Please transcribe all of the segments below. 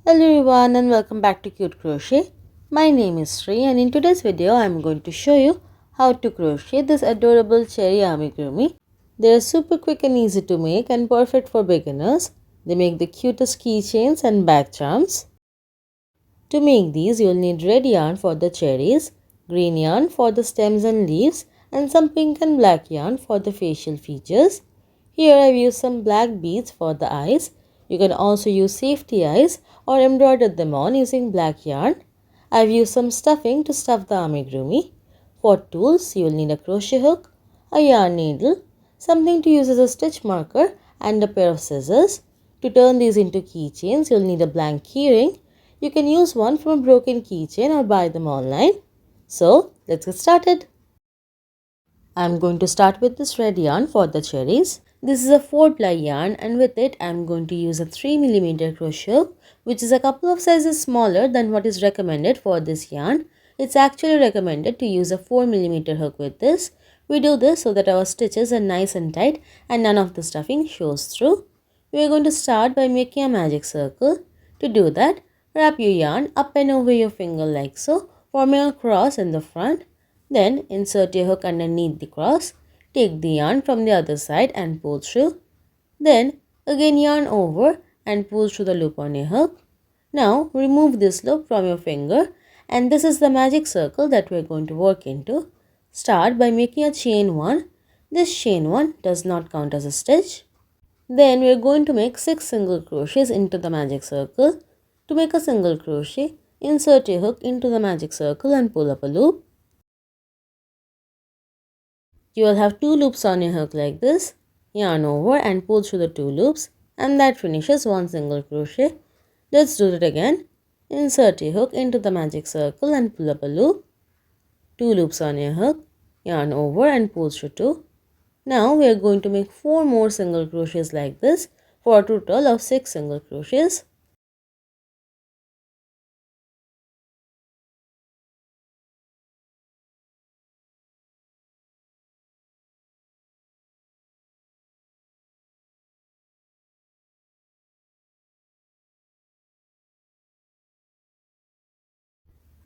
Hello everyone and welcome back to Cute Crochet. My name is Sri and in today's video I am going to show you how to crochet this adorable cherry amigurumi. They are super quick and easy to make and perfect for beginners. They make the cutest keychains and bag charms. To make these you'll need red yarn for the cherries, green yarn for the stems and leaves, and some pink and black yarn for the facial features. Here I've used some black beads for the eyes. You can also use safety eyes or embroider them on using black yarn. I've used some stuffing to stuff the amigurumi. For tools, you'll need a crochet hook, a yarn needle, something to use as a stitch marker, and a pair of scissors. To turn these into keychains, you'll need a blank keyring. You can use one from a broken keychain or buy them online. So, let's get started. I'm going to start with this red yarn for the cherries. This is a 4-ply yarn and with it I'm going to use a 3mm crochet hook, which is a couple of sizes smaller than what is recommended for this yarn. It's actually recommended to use a 4mm hook with this. We do this so that our stitches are nice and tight and none of the stuffing shows through. We are going to start by making a magic circle. To do that, wrap your yarn up and over your finger like so, forming a cross in the front. Then insert your hook underneath the cross. Take the yarn from the other side and pull through. Then again yarn over and pull through the loop on your hook. Now remove this loop from your finger and this is the magic circle that we are going to work into. Start by making a chain 1. This chain 1 does not count as a stitch. Then we are going to make 6 single crochets into the magic circle. To make a single crochet, insert your hook into the magic circle and pull up a loop. You will have 2 loops on your hook like this. Yarn over and pull through the 2 loops and that finishes 1 single crochet. Let's do it again. Insert your hook into the magic circle and pull up a loop. 2 loops on your hook. Yarn over and pull through 2. Now we are going to make 4 more single crochets like this for a total of 6 single crochets.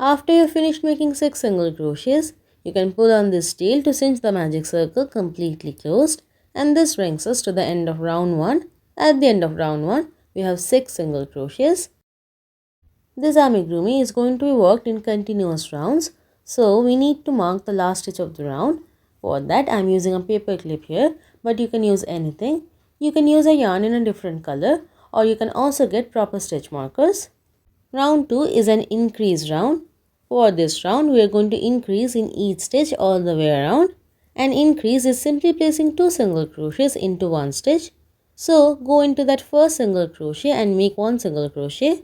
After you finish making 6 single crochets, you can pull on this tail to cinch the magic circle completely closed, and this brings us to the end of round 1. At the end of round 1, we have 6 single crochets. This amigurumi is going to be worked in continuous rounds, so we need to mark the last stitch of the round. For that I am using a paper clip here, but you can use anything. You can use a yarn in a different color or you can also get proper stitch markers. Round 2 is an increase round. For this round, we are going to increase in each stitch all the way around. An increase is simply placing 2 single crochets into one stitch. So, go into that first single crochet and make 1 single crochet.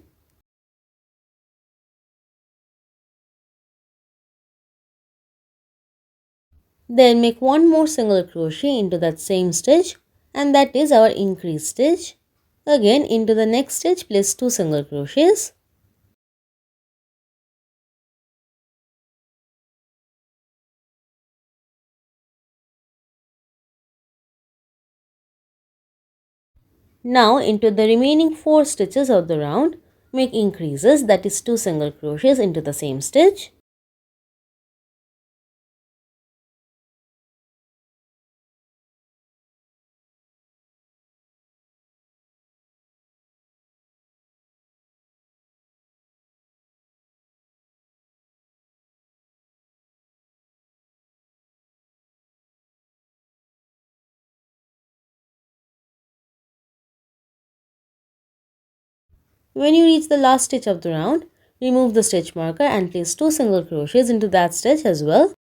Then make 1 more single crochet into that same stitch and that is our increase stitch. Again, into the next stitch, place 2 single crochets. Now into the remaining 4 stitches of the round, make increases, that is 2 single crochets into the same stitch. When you reach the last stitch of the round, remove the stitch marker and place 2 single crochets into that stitch as well.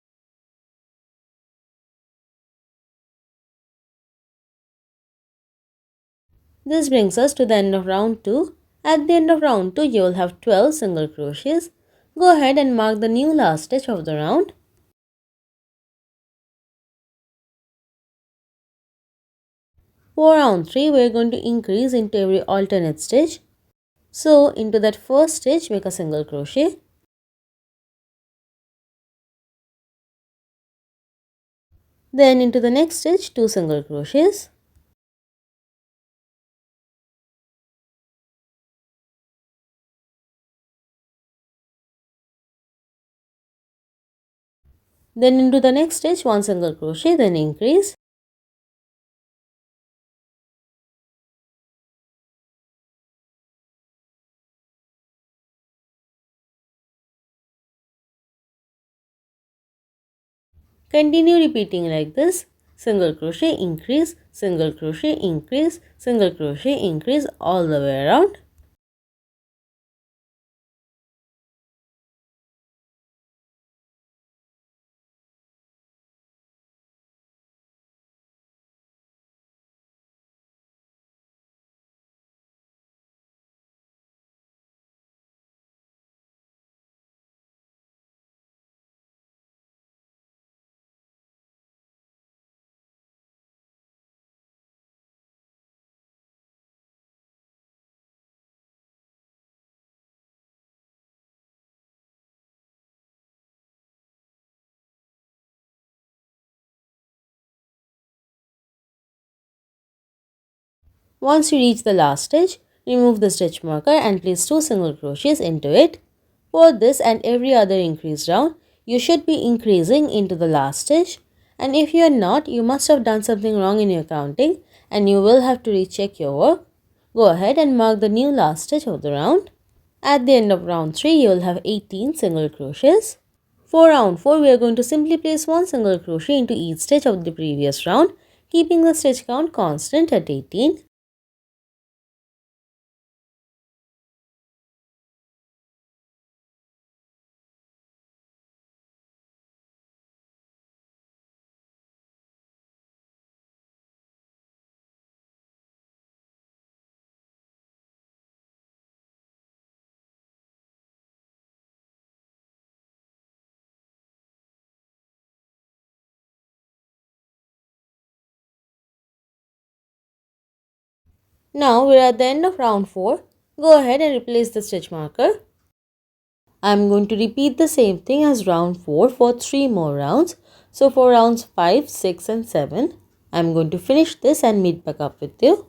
This brings us to the end of round 2. At the end of round 2, you will have 12 single crochets. Go ahead and mark the new last stitch of the round. For round 3, we are going to increase into every alternate stitch. So, into that first stitch, make a single crochet. Then into the next stitch, 2 single crochets. Then into the next stitch, 1 single crochet, then increase. Continue repeating like this. Single crochet, increase, single crochet, increase, single crochet, increase all the way around. Once you reach the last stitch, remove the stitch marker and place 2 single crochets into it. For this and every other increase round, you should be increasing into the last stitch, and if you are not, you must have done something wrong in your counting and you will have to recheck your work. Go ahead and mark the new last stitch of the round. At the end of round 3, you will have 18 single crochets. For round 4, we are going to simply place 1 single crochet into each stitch of the previous round, keeping the stitch count constant at 18. Now we are at the end of round 4. Go ahead and replace the stitch marker. I am going to repeat the same thing as round 4 for 3 more rounds. So for rounds 5, 6 and 7, I am going to finish this and meet back up with you.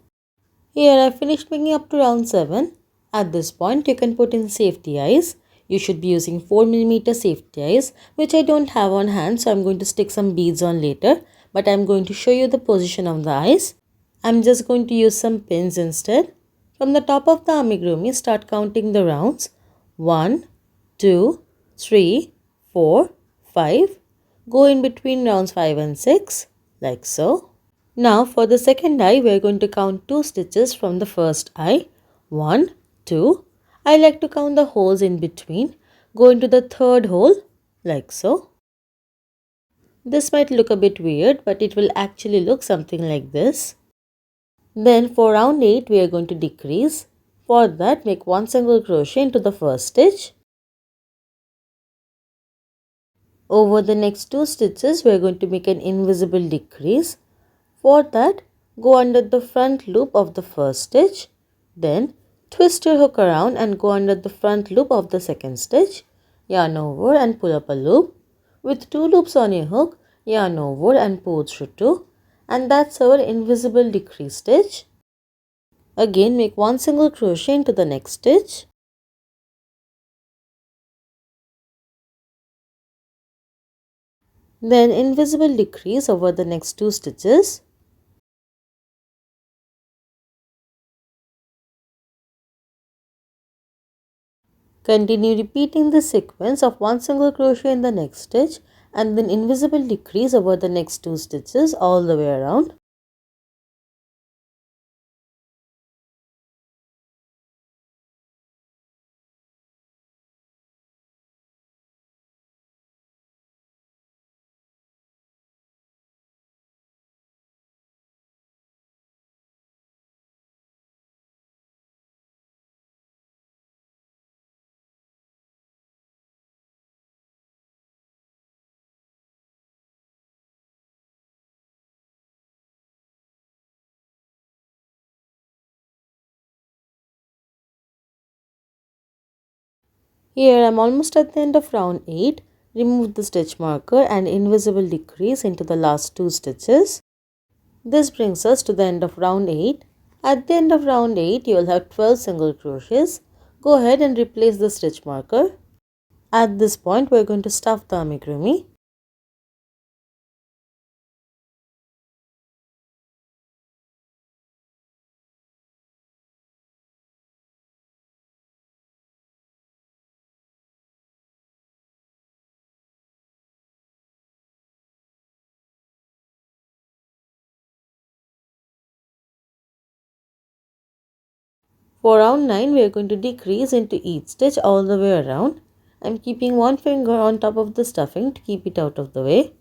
Here I finished making up to round 7. At this point you can put in safety eyes. You should be using 4mm safety eyes, which I don't have on hand, so I am going to stick some beads on later. But I am going to show you the position of the eyes. I am just going to use some pins instead. From the top of the amigurumi, start counting the rounds. 1, 2, 3, 4, 5. Go in between rounds 5 and 6, like so. Now for the second eye, we are going to count 2 stitches from the first eye. 1, 2. I like to count the holes in between. Go into the third hole, like so. This might look a bit weird, but it will actually look something like this. Then for round 8, we are going to decrease. For that, make 1 single crochet into the first stitch. Over the next 2 stitches, we are going to make an invisible decrease. For that, go under the front loop of the first stitch. Then twist your hook around and go under the front loop of the second stitch. Yarn over and pull up a loop. With 2 loops on your hook, yarn over and pull through 2. And that's our invisible decrease stitch. Again, make 1 single crochet into the next stitch. Then invisible decrease over the next 2 stitches. Continue repeating the sequence of 1 single crochet in the next stitch and then invisible decrease over the next 2 stitches all the way around. Here I am almost at the end of round 8. Remove the stitch marker and invisible decrease into the last 2 stitches. This brings us to the end of round 8. At the end of round 8, you will have 12 single crochets. Go ahead and replace the stitch marker. At this point, we are going to stuff the amigurumi. For round 9, we are going to decrease into each stitch all the way around. I'm keeping one finger on top of the stuffing to keep it out of the way.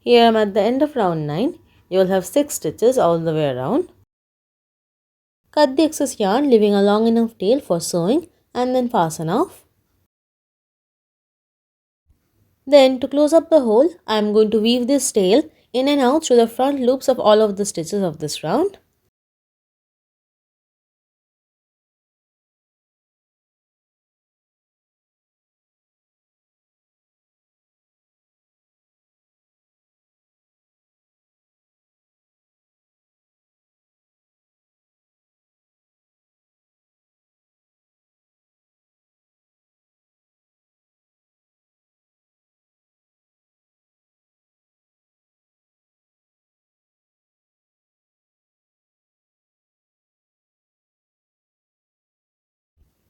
Here I'm at the end of round 9. You will have 6 stitches all the way around. Cut the excess yarn, leaving a long enough tail for sewing, and then fasten off. Then to close up the hole, I am going to weave this tail in and out through the front loops of all of the stitches of this round.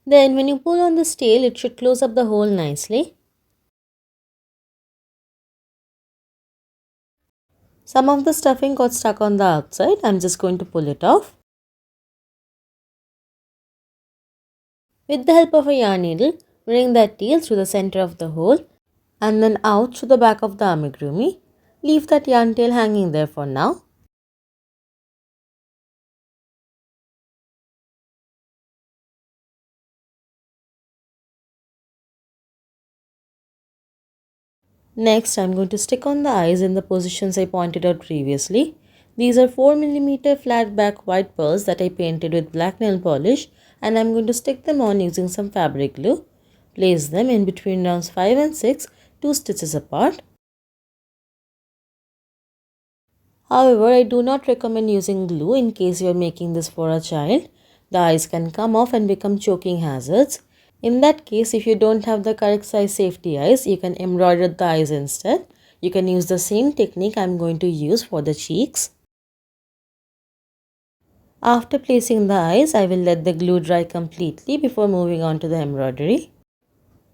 Then when you pull on this tail, it should close up the hole nicely. Some of the stuffing got stuck on the outside. I'm just going to pull it off. With the help of a yarn needle, bring that tail through the center of the hole and then out through the back of the amigurumi. Leave that yarn tail hanging there for now. Next, I'm going to stick on the eyes in the positions I pointed out previously. These are 4mm flat back white pearls that I painted with black nail polish, and I'm going to stick them on using some fabric glue. Place them in between rounds 5 and 6, 2 stitches apart. However, I do not recommend using glue in case you are making this for a child. The eyes can come off and become choking hazards. In that case, if you don't have the correct size safety eyes, you can embroider the eyes instead. You can use the same technique I'm going to use for the cheeks. After placing the eyes, I will let the glue dry completely before moving on to the embroidery.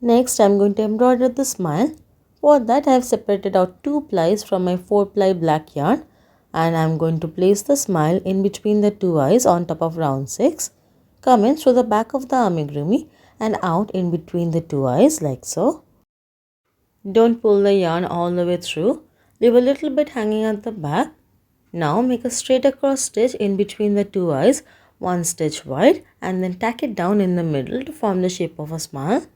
Next, I'm going to embroider the smile. For that, I have separated out 2 plies from my 4 ply black yarn, and I'm going to place the smile in between the 2 eyes on top of round 6. Come in through the back of the amigurumi and out in between the 2 eyes like so. Don't pull the yarn all the way through. Leave a little bit hanging at the back. Now make a straight across stitch in between the 2 eyes, 1 stitch wide, and then tack it down in the middle to form the shape of a smile.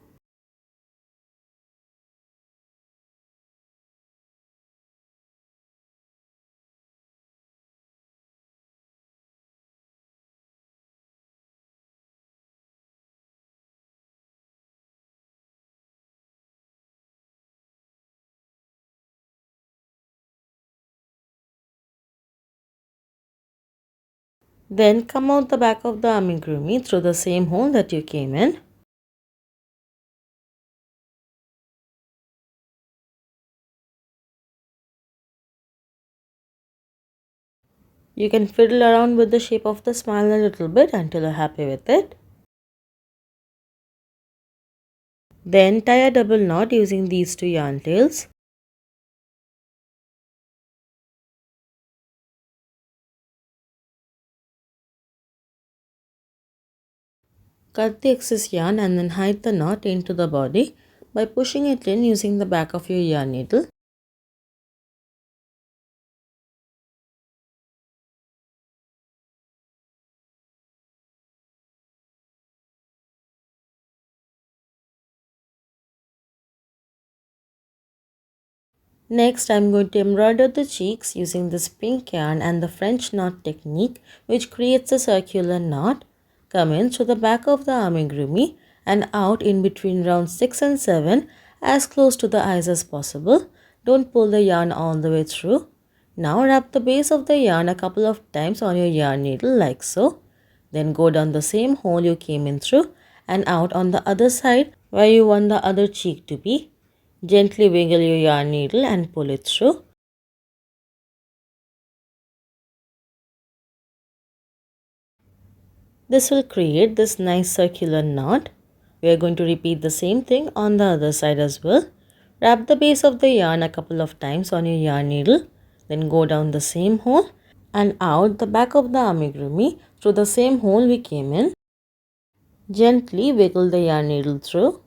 Then come out the back of the amigurumi through the same hole that you came in. You can fiddle around with the shape of the smile a little bit until you're happy with it. Then tie a double knot using these 2 yarn tails. Cut the excess yarn and then hide the knot into the body by pushing it in using the back of your yarn needle. Next, I'm going to embroider the cheeks using this pink yarn and the French knot technique, which creates a circular knot. Come in through the back of the amigurumi and out in between rounds 6 and 7 as close to the eyes as possible. Don't pull the yarn all the way through. Now wrap the base of the yarn a couple of times on your yarn needle like so. Then go down the same hole you came in through and out on the other side where you want the other cheek to be. Gently wiggle your yarn needle and pull it through. This will create this nice circular knot. We are going to repeat the same thing on the other side as well. Wrap the base of the yarn a couple of times on your yarn needle. Then go down the same hole and out the back of the amigurumi through the same hole we came in. Gently wiggle the yarn needle through.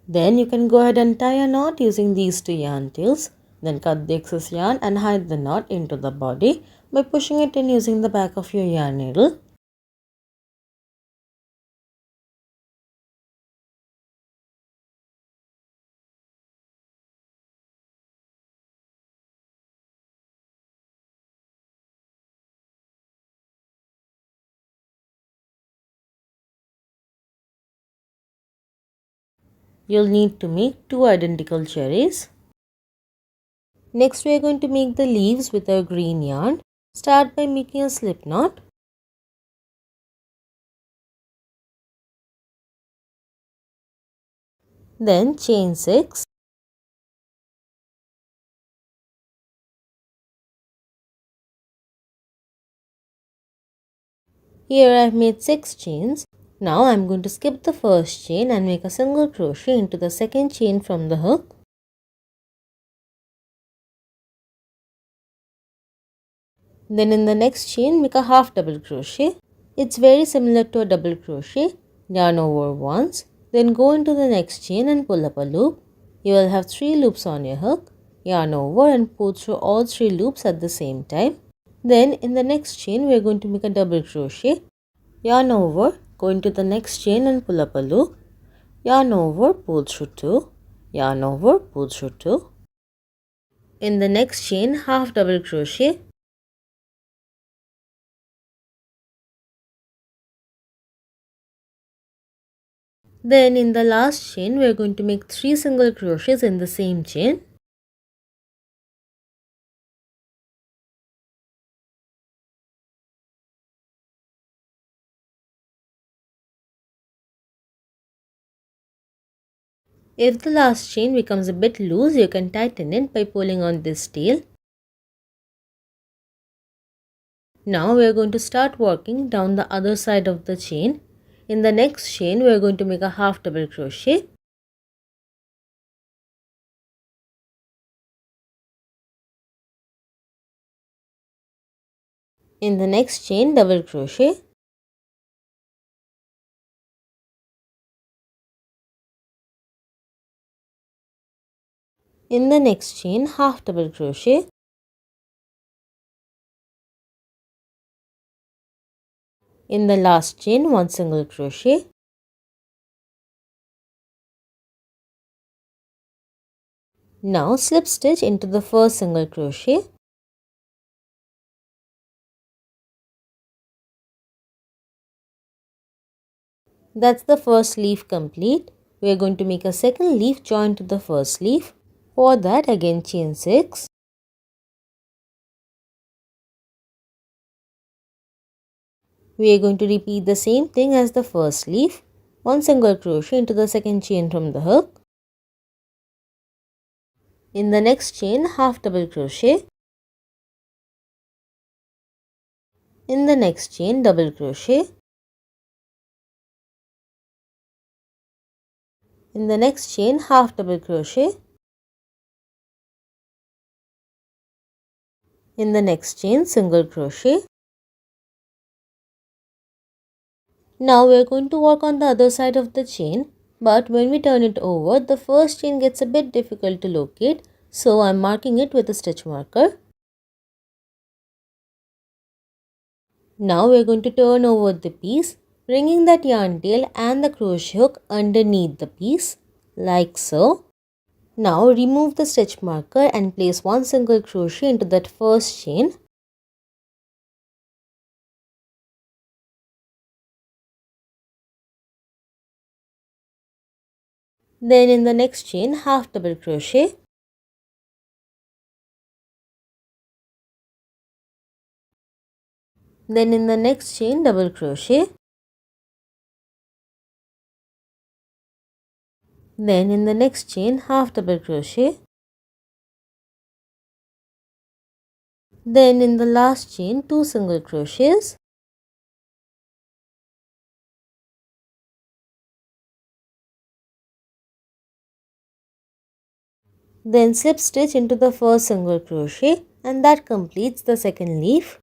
Then you can go ahead and tie a knot using these two yarn tails. Then cut the excess yarn and hide the knot into the body by pushing it in using the back of your yarn needle. You'll need to make two identical cherries. Next we are going to make the leaves with our green yarn. Start by making a slip knot. Then chain 6. Here I have made 6 chains. Now I am going to skip the first chain and make a single crochet into the second chain from the hook. Then in the next chain make a half double crochet. It's very similar to a double crochet. Yarn over once. Then go into the next chain and pull up a loop. You will have 3 loops on your hook. Yarn over and pull through all 3 loops at the same time. Then in the next chain we are going to make a double crochet. Yarn over, go into the next chain and pull up a loop. Yarn over, pull through 2. Yarn over, pull through 2. In the next chain, half double crochet. Then in the last chain, we are going to make 3 single crochets in the same chain. If the last chain becomes a bit loose, you can tighten it by pulling on this tail. Now we are going to start working down the other side of the chain. In the next chain, we are going to make a half double crochet. In the next chain, double crochet. In the next chain, half double crochet. In the last chain, 1 single crochet. Now slip stitch into the first single crochet. That's the first leaf complete. We are going to make a second leaf joined to the first leaf. For that, again chain 6. We are going to repeat the same thing as the first leaf. 1 single crochet into the second chain from the hook. In the next chain, half double crochet. In the next chain, double crochet. In the next chain, half double crochet. In the next chain, single crochet. Now we are going to work on the other side of the chain, but when we turn it over, the first chain gets a bit difficult to locate, so I am marking it with a stitch marker. Now we're going to turn over the piece, bringing that yarn tail and the crochet hook underneath the piece, like so. Now remove the stitch marker and place one single crochet into that first chain. Then in the next chain, half double crochet. Then in the next chain, double crochet. Then in the next chain, half double crochet. Then in the last chain, 2 single crochets. Then slip stitch into the first single crochet, and that completes the second leaf.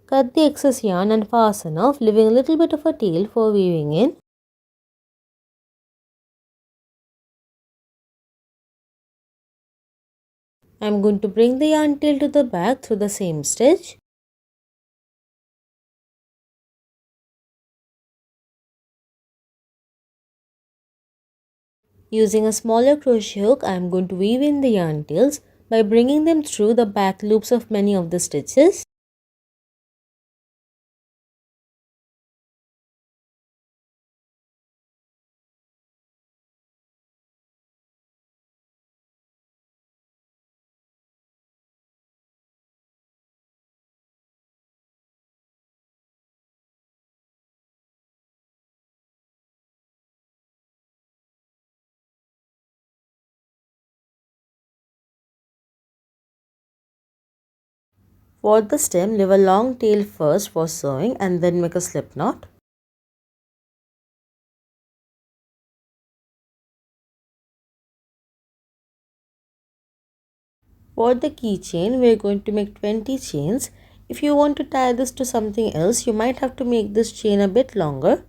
Cut the excess yarn and fasten off, leaving a little bit of a tail for weaving in. I am going to bring the yarn tail to the back through the same stitch. Using a smaller crochet hook, I am going to weave in the yarn tails by bringing them through the back loops of many of the stitches. For the stem, leave a long tail first for sewing and then make a slip knot. For the keychain, we are going to make 20 chains. If you want to tie this to something else, you might have to make this chain a bit longer.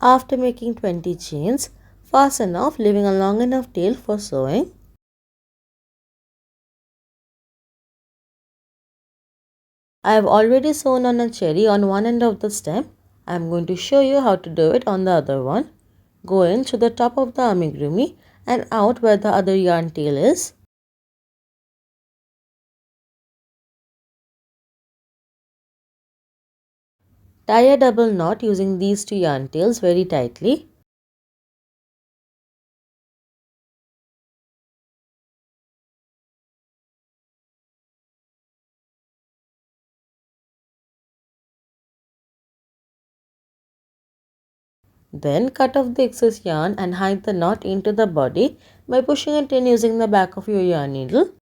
After making 20 chains, fasten off, leaving a long enough tail for sewing. I have already sewn on a cherry on one end of the stem. I am going to show you how to do it on the other one. Go in through the top of the amigurumi and out where the other yarn tail is. Tie a double knot using these two yarn tails very tightly. Then cut off the excess yarn and hide the knot into the body by pushing it in using the back of your yarn needle.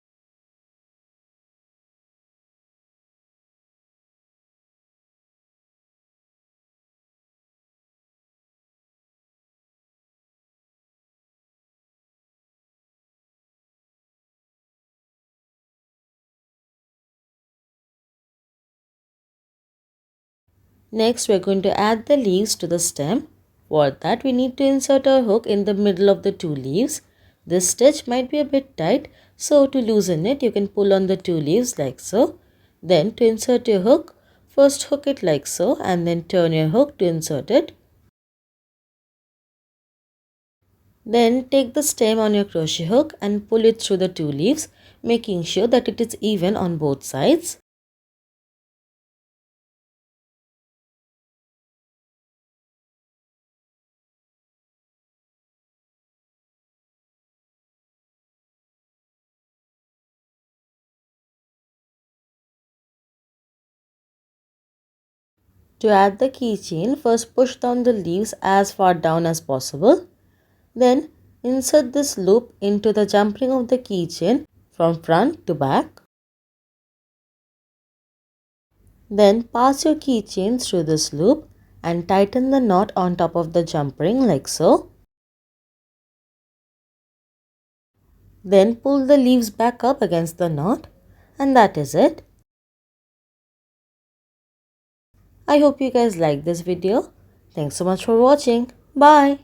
Next, we are going to add the leaves to the stem. For that, we need to insert our hook in the middle of the 2 leaves. This stitch might be a bit tight, so to loosen it, you can pull on the 2 leaves like so. Then to insert your hook, first hook it like so and then turn your hook to insert it. Then take the stem on your crochet hook and pull it through the 2 leaves, making sure that it is even on both sides. To add the keychain, first push down the leaves as far down as possible. Then insert this loop into the jump ring of the keychain from front to back. Then pass your keychain through this loop and tighten the knot on top of the jump ring like so. Then pull the leaves back up against the knot And that is it. I hope you guys liked this video. Thanks so much for watching. Bye.